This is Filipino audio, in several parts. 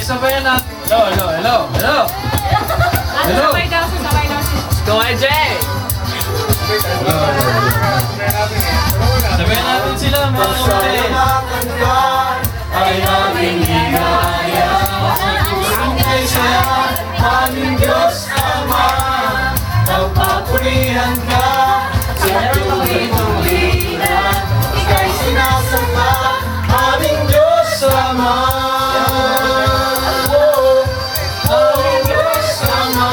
sabayan natin. Hello. Sabay daw siya. Go ahead, Jay! Sabayan natin sila, mga kapatid. Ay aming higaya, ang kay saya, aming Diyos Ama. Pagpapurihan ka, sa tuloy-tuloy na, ika'y sinasamba, aming Diyos Ama. Aming Diyos Ama.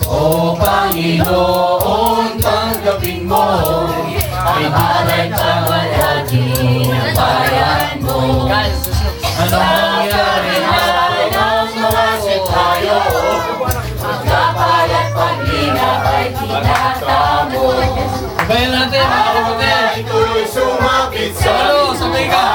O Panginoon, tanggapin mo ay halay pamahagi ng bayan mo. Ano mangyari na mawasit tayo? Pagkapal at pag-inap ay tinatamo. Sabayan natin, mga kapatid. Ito'y sumapit sa Sabay ka.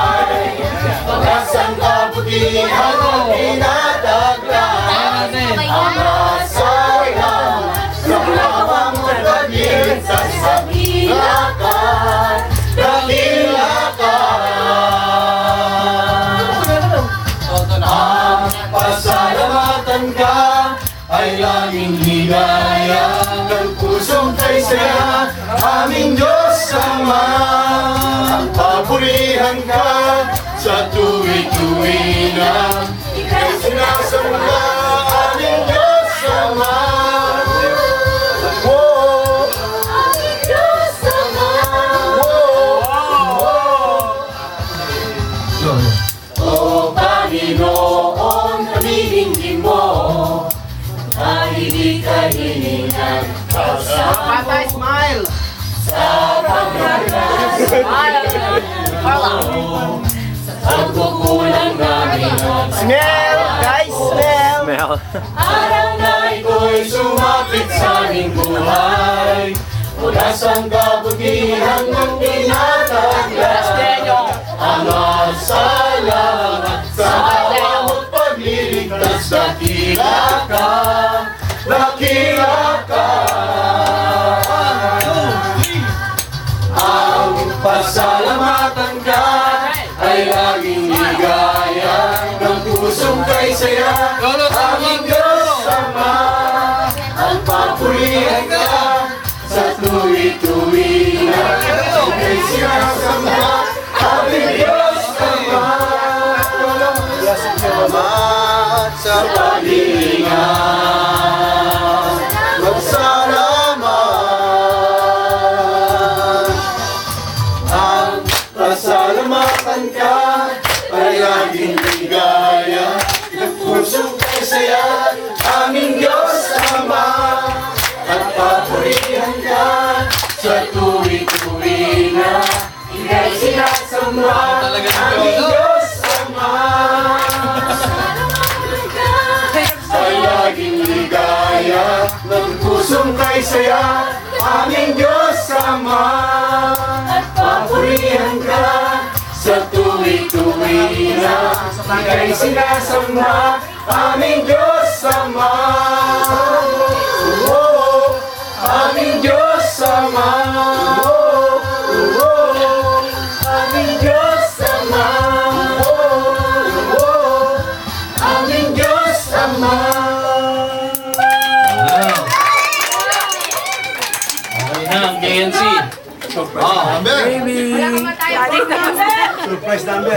pag-asang kabutihan at pinataglan. Sabayan natin. Ang masayang sa bawang magpagin sa sabilakan, dakilakan. Ang pasalamatan ka ay aming ligaya, ng pusong kay saya, aming Diyos Ama. Ang papurihan ka sa tuwi-tuwi na, ika'y sinasamba, aming Diyos Ama. Oh, aming Diyos Ama. O Panginoon, pamilingin mo, ay di ka hiningan sa Smile! pagkukulang namin. Smell! Guys, smell! Araw na ito'y sumapit sa aming buhay, mula sa kabutihan ng tinataglan. Ang salamat sa bawat pagliligtas, dakila ka, dakila ka. Ang pasalamatan ka ay laging ligaya, ng pusong kay saya, aming Diyos Ama. Ang papurihan ka sa tuwi-tuwi na, ika'y sinasamba, aming Diyos Ama. Salamat sa pag-iingat, magsalamat. Ang pasalamatan ka ay laging ligaya, ng pusong kay saya, aming Diyos Ama. At papurihan ka sa tuwi-tuwi na, ika'y sinasamba, aming Diyos Ama. Ay laging ligaya, ng pusong kay saya, aming Diyos Ama. At papurihan ka sa tuwi-tuwi na, ika'y sinasamba, aming Diyos Ama. Oh, aming Diyos Ama. Oh, aming Diyos Ama. Oh, aming Diyos Ama. Okay na, ang KNC. Number! Wala ka ba tayo? Surprise number!